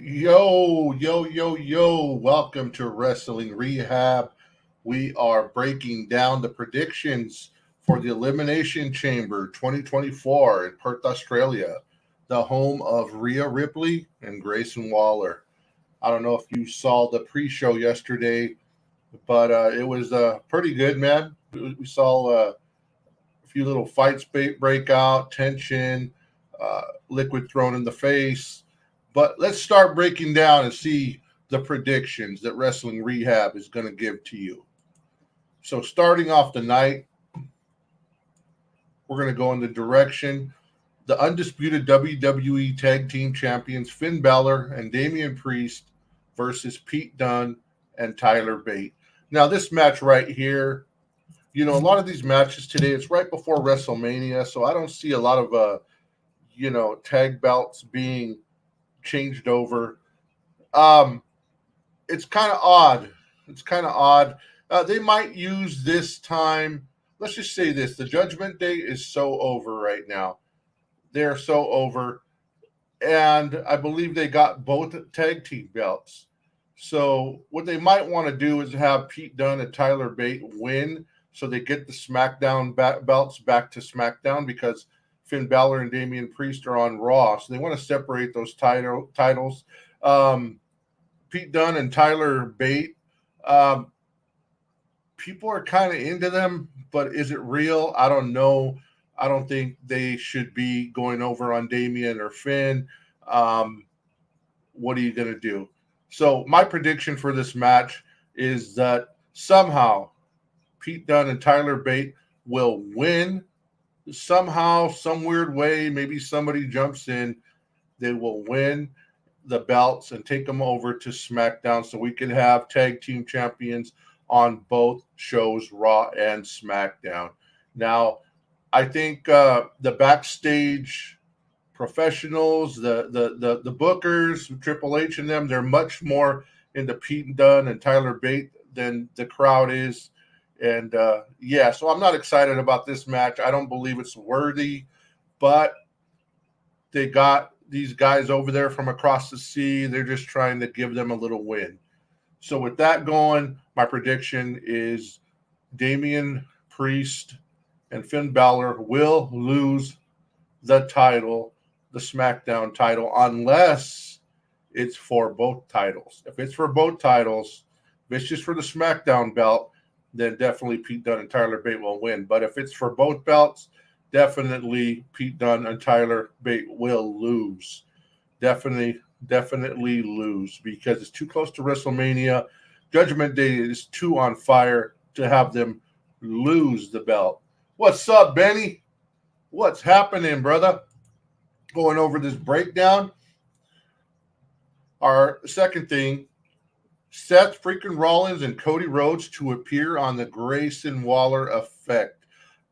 Yo, yo, yo, yo. Welcome to Wrestling Rehab. We are breaking down the predictions for the Elimination Chamber 2024 in Perth, Australia, the home of Rhea Ripley and Grayson Waller. I don't know if you saw the pre show yesterday, but it was pretty good, man. We saw a few little fights break out, tension, liquid thrown in the face. But let's start breaking down and see the predictions that Wrestling Rehab is going to give to you. So, starting off the night, we're going to go in the direction the undisputed WWE Tag Team Champions Finn Balor and Damian Priest versus Pete Dunne and Tyler Bate. Now, this match right here, a lot of these matches today, it's right before WrestleMania, so I don't see a lot of, tag belts being changed over. It's kind of odd. They might use this time. Let's just say this: the Judgment Day is so over right now. They're so over, and I believe they got both tag team belts. So what they might want to do is have Pete Dunne and Tyler Bate win, so they get the SmackDown belts back to SmackDown because Finn Balor and Damian Priest are on Raw, so they want to separate those titles. Pete Dunne and Tyler Bate, people are kind of into them, but is it real? I don't know. I don't think they should be going over on Damian or Finn. What are you going to do? So my prediction for this match is that somehow Pete Dunne and Tyler Bate will win. Somehow, some weird way, maybe somebody jumps in, they will win the belts and take them over to SmackDown so we can have tag team champions on both shows, Raw and SmackDown. Now, I think the backstage professionals, the bookers, Triple H and them, they're much more into Pete Dunne and Tyler Bate than the crowd is. And so I'm not excited about this match. I don't believe it's worthy, but they got these guys over there from across the sea. They're just trying to give them a little win. So with that going, my prediction is Damian Priest and Finn Balor will lose the title, the SmackDown title, unless it's for both titles. If it's for both titles, if it's just for the SmackDown belt, then definitely Pete Dunne and Tyler Bate will win. But if it's for both belts, definitely Pete Dunne and Tyler Bate will lose. Definitely lose because it's too close to WrestleMania. Judgment Day is too on fire to have them lose the belt. What's up, Benny? What's happening, brother? Going over this breakdown. Our second thing, Seth freaking Rollins and Cody Rhodes to appear on the Grayson Waller effect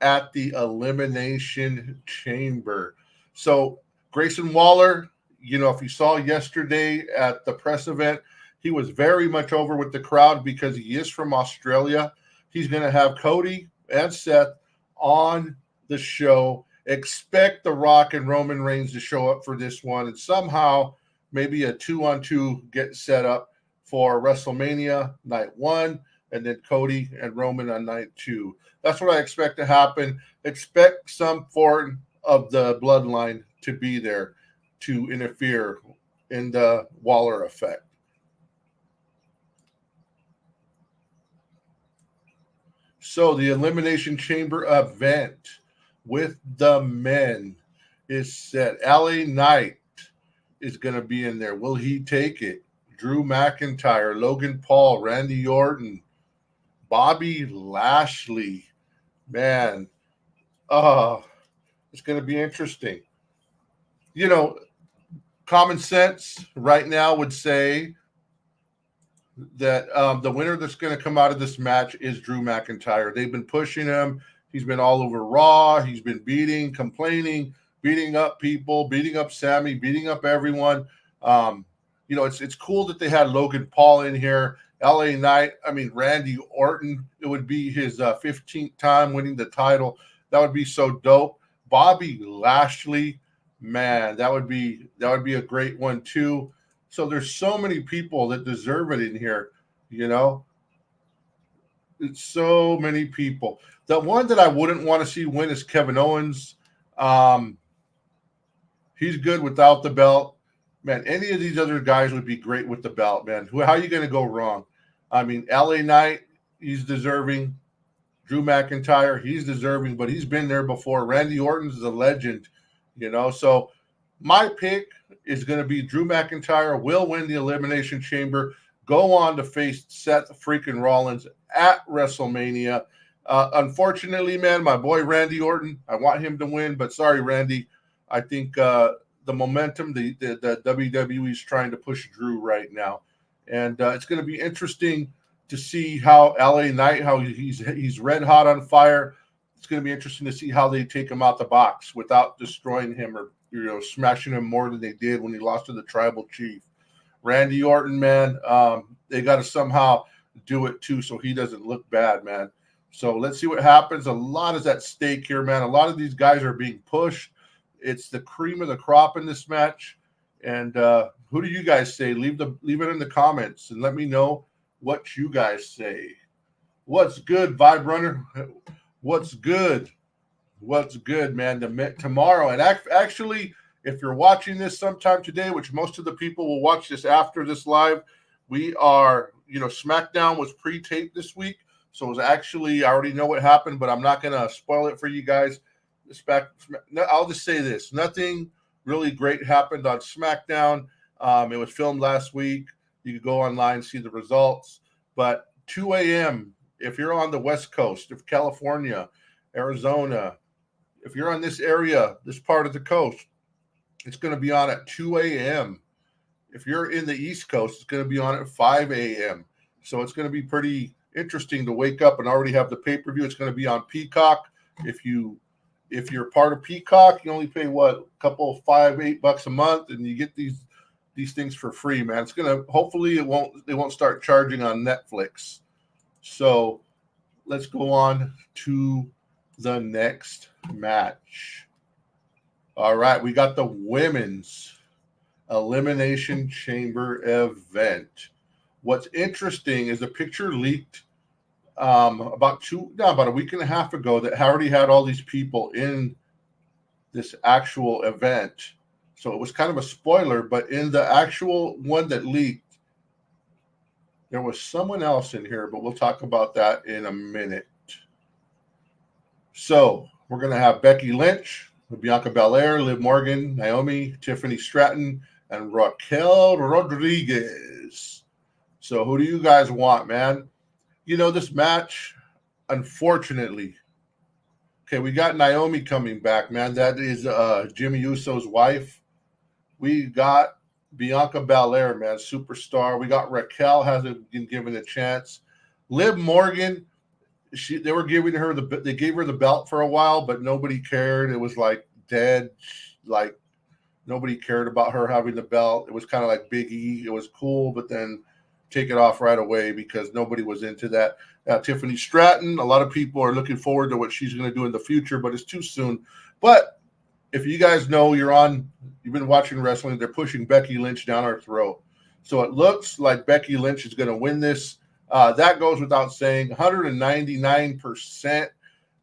at the Elimination Chamber. So Grayson Waller, if you saw yesterday at the press event, he was very much over with the crowd because he is from Australia. He's going to have Cody and Seth on the show. Expect The Rock and Roman Reigns to show up for this one, and somehow maybe a 2-on-2 get set up for WrestleMania night 1, and then Cody and Roman on night 2. That's what I expect to happen. Expect some form of the bloodline to be there to interfere in the Waller effect. So the Elimination Chamber event with the men is set. LA Knight is going to be in there. Will he take it? Drew McIntyre, Logan Paul, Randy Orton, Bobby Lashley. Man, it's going to be interesting. Common sense right now would say that the winner that's going to come out of this match is Drew McIntyre. They've been pushing him. He's been all over Raw. He's been complaining, beating up people, beating up Sammy, beating up everyone. It's cool that they had Logan Paul in here. LA Knight, Randy Orton, it would be his 15th time winning the title. That would be so dope. Bobby Lashley, man, that would be a great one too. So there's so many people that deserve it in here, you know. It's so many people. The one that I wouldn't want to see win is Kevin Owens. Um, he's good without the belt. Man, any of these other guys would be great with the belt, man. How are you going to go wrong? I mean, LA Knight, he's deserving. Drew McIntyre, he's deserving, but he's been there before. Randy Orton's a legend, you know. So my pick is going to be Drew McIntyre will win the Elimination Chamber, go on to face Seth freaking Rollins at WrestleMania. Unfortunately, man, my boy Randy Orton, I want him to win, but sorry, Randy. I think the momentum the WWE is trying to push Drew right now. And it's going to be interesting to see how LA Knight, how he's red hot on fire. It's going to be interesting to see how they take him out the box without destroying him or smashing him more than they did when he lost to the Tribal Chief. Randy Orton, man, they got to somehow do it too so he doesn't look bad, man. So let's see what happens. A lot is at stake here, man. A lot of these guys are being pushed. It's the cream of the crop in this match. And who do you guys say? Leave it in the comments and let me know what you guys say. What's good, Vibe Runner? What's good? What's good, man? Tomorrow, and actually, if you're watching this sometime today, which most of the people will watch this after this live, we are, SmackDown was pre-taped this week, so it was actually, I already know what happened, but I'm not going to spoil it for you guys. I'll just say this. Nothing really great happened on SmackDown. It was filmed last week. You can go online, see the results. But 2 a.m., if you're on the West Coast of California, Arizona, if you're on this area, this part of the coast, it's going to be on at 2 a.m. If you're in the East Coast, it's going to be on at 5 a.m. So it's going to be pretty interesting to wake up and already have the pay-per-view. It's going to be on Peacock. If you're part of Peacock, you only pay a couple $5-8 a month, and you get these things for free, man. It's gonna hopefully they won't start charging on Netflix. So let's go on to the next match. All right, we got the women's Elimination Chamber event. What's interesting is a picture leaked about a week and a half ago that already had all these people in this actual event. So it was kind of a spoiler, but in the actual one that leaked, there was someone else in here, but we'll talk about that in a minute. So we're going to have Becky Lynch, Bianca Belair, Liv Morgan, Naomi, Tiffany Stratton, and Raquel Rodriguez. So who do you guys want, man? This match, unfortunately, okay, we got Naomi coming back, man. That is Jimmy Uso's wife. We got Bianca Belair, man, superstar. We got Raquel, hasn't been given a chance. Liv Morgan, they gave her the belt for a while, but nobody cared. It was like dead, like nobody cared about her having the belt. It was kind of like Big E. It was cool, but then take it off right away because nobody was into that. Now, Tiffany Stratton, a lot of people are looking forward to what she's going to do in the future, but it's too soon. But if you guys know you've been watching wrestling, they're pushing Becky Lynch down our throat. So it looks like Becky Lynch is going to win this. That goes without saying. 199%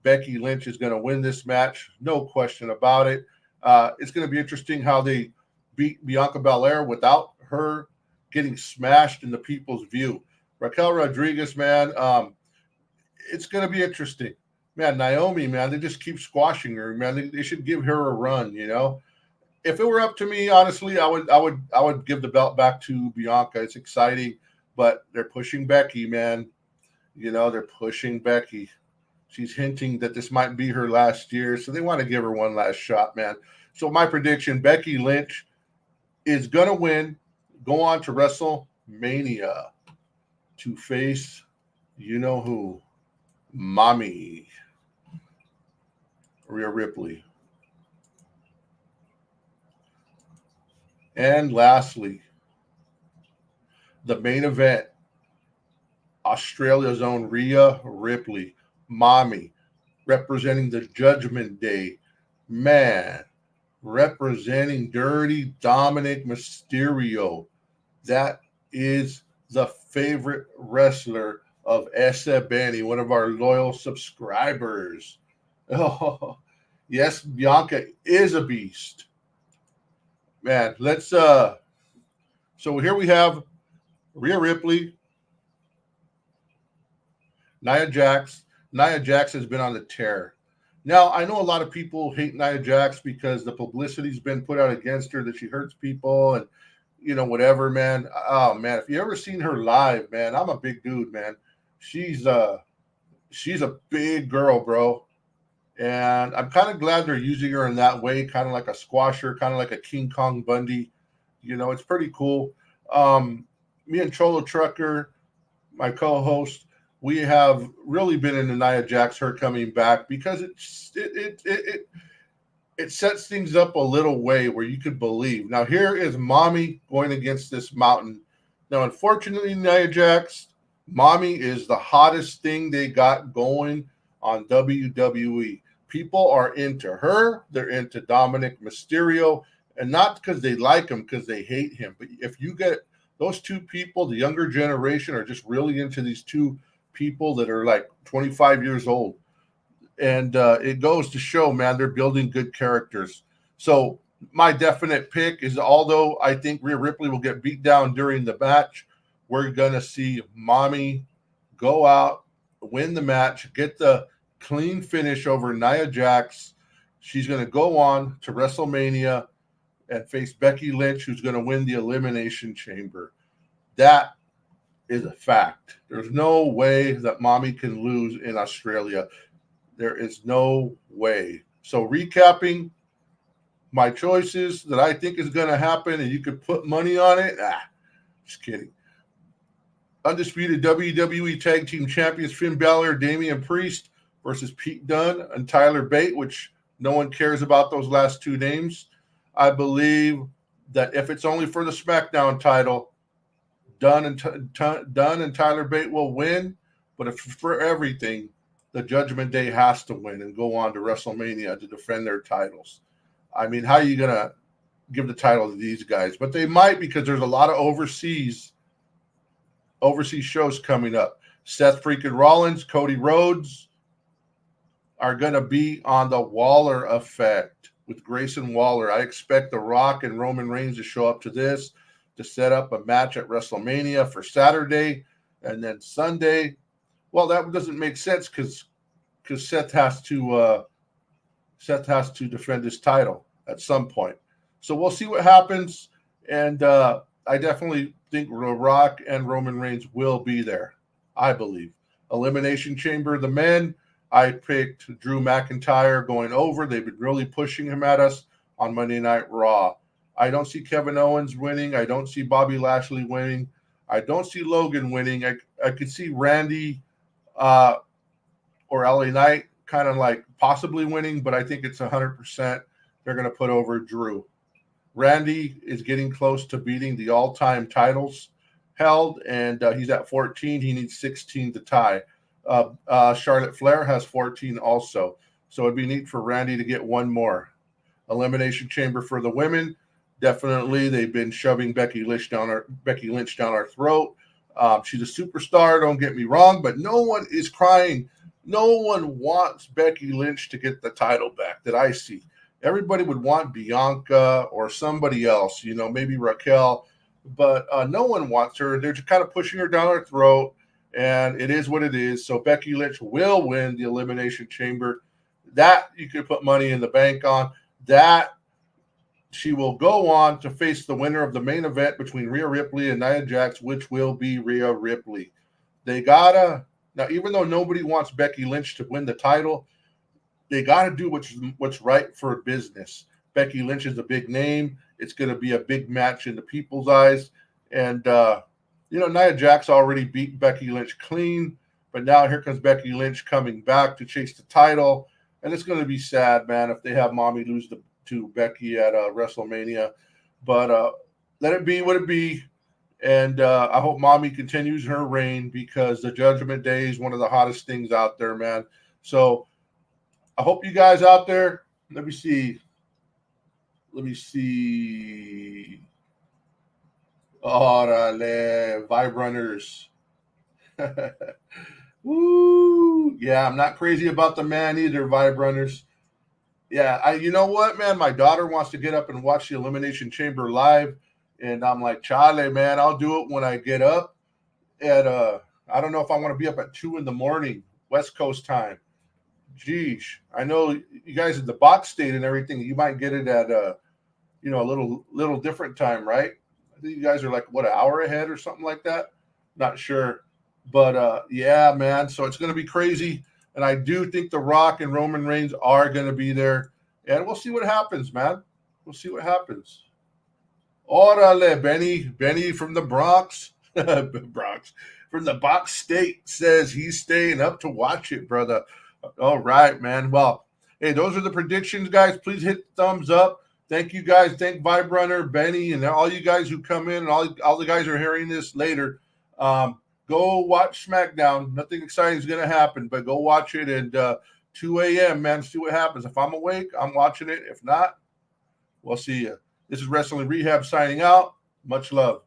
Becky Lynch is going to win this match. No question about it. It's going to be interesting how they beat Bianca Belair without her getting smashed in the people's view. Raquel Rodriguez, man, it's going to be interesting. Man, Naomi, man, they just keep squashing her, man. They should give her a run, If it were up to me, honestly, I would give the belt back to Bianca. It's exciting, but they're pushing Becky, man. They're pushing Becky. She's hinting that this might be her last year, so they want to give her one last shot, man. So my prediction, Becky Lynch is going to win, go on to WrestleMania to face who? Mommy Rhea Ripley. And lastly, the main event, Australia's own Rhea Ripley, Mommy, representing the Judgment Day. Man, representing Dirty Dominic Mysterio. That is the favorite wrestler of Esa Benny, one of our loyal subscribers. Oh, yes, Bianca is a beast. Man, let's so here we have Rhea Ripley, Nia Jax. Nia Jax has been on the tear. Now, I know a lot of people hate Nia Jax because the publicity's been put out against her that she hurts people and whatever, man. Oh man, if you ever seen her live, man, I'm a big dude, man. She's she's a big girl, bro. And I'm kind of glad they're using her in that way, kind of like a squasher, kind of like a King Kong Bundy. It's pretty cool. Me and Cholo Trucker, my co-host, we have really been into Nia Jax, her coming back, because it sets things up a little way where you could believe. Now, here is Mommy going against this mountain. Now, unfortunately, Nia Jax, Mommy is the hottest thing they got going on WWE. People are into her. They're into Dominic Mysterio, and not because they like him, because they hate him. But if you get those two people, the younger generation are just really into these two people that are like 25 years old. And it goes to show, man, they're building good characters. So my definite pick is, although I think Rhea Ripley will get beat down during the match, we're going to see Mommy go out, win the match, get the clean finish over Nia Jax. She's going to go on to WrestleMania and face Becky Lynch, who's going to win the Elimination Chamber. That is a fact. There's no way that Mommy can lose in Australia. There is no way. So recapping my choices that I think is going to happen, and you could put money on it. Just kidding. Undisputed WWE Tag Team Champions Finn Balor, Damian Priest versus Pete Dunne and Tyler Bate, which no one cares about those last two names. I believe that if it's only for the SmackDown title, Dunne and Tyler Bate will win. But if for everything, the Judgment Day has to win and go on to WrestleMania to defend their titles. I mean, how are you going to give the title to these guys? But they might, because there's a lot of overseas shows coming up. Seth freaking Rollins, Cody Rhodes are going to be on the Waller effect with Grayson Waller. I expect The Rock and Roman Reigns to show up to this to set up a match at WrestleMania for Saturday, and then Sunday. Well, that doesn't make sense because Seth has to defend his title at some point. So we'll see what happens, and I definitely think The Rock and Roman Reigns will be there. I believe. Elimination Chamber, the men. I picked Drew McIntyre going over. They've been really pushing him at us on Monday Night Raw. I don't see Kevin Owens winning. I don't see Bobby Lashley winning. I don't see Logan winning. I could see Randy or LA Knight kind of like possibly winning, but I think it's 100% they're going to put over Drew. Randy is getting close to beating the all-time titles held, and he's at 14. He needs 16 to tie. Charlotte Flair has 14 also. So it'd be neat for Randy to get one more. Elimination Chamber for the women. Definitely, they've been shoving Becky Lynch down our throat. She's a superstar, don't get me wrong, but no one is crying. No one wants Becky Lynch to get the title back that I see. Everybody would want Bianca or somebody else, maybe Raquel, but no one wants her. They're just kind of pushing her down our throat, and it is what it is. So Becky Lynch will win the Elimination Chamber. That you could put money in the bank on. That she will go on to face the winner of the main event between Rhea Ripley and Nia Jax, which will be Rhea Ripley. Now, even though nobody wants Becky Lynch to win the title, they got to do what's right for business. Becky Lynch is a big name. It's going to be a big match in the people's eyes. And, Nia Jax already beat Becky Lynch clean, but now here comes Becky Lynch coming back to chase the title. And it's going to be sad, man, if they have Mommy lose to Becky at WrestleMania. But let it be what it be. And I hope Mommy continues her reign, because the Judgment Day is one of the hottest things out there, man. So I hope you guys out there, let me see. Orale, Vibe Runners. Woo! Yeah, I'm not crazy about the man either, Vibe Runners. Yeah, you know what, man? My daughter wants to get up and watch the Elimination Chamber live, and I'm like, Chale, man, I'll do it when I get up at I don't know if I want to be up at 2 in the morning, West Coast time. Geesh. I know you guys at the box state and everything, you might get it at a little different time, right? I think you guys are like what, an hour ahead or something like that. Not sure, but yeah, man. So it's going to be crazy, and I do think The Rock and Roman Reigns are going to be there, and we'll see what happens, man. We'll see what happens. Orale, Benny from the Bronx, Bronx from the box state says he's staying up to watch it, brother. All right, man. Well, hey, those are the predictions, guys. Please hit thumbs up. Thank you, guys. Thank Vibe Runner, Benny, and all you guys who come in, and all the guys are hearing this later. Go watch SmackDown. Nothing exciting is going to happen, but go watch it. And 2 a.m., man, see what happens. If I'm awake, I'm watching it. If not, we'll see you. This is Wrestling Rehab signing out. Much love.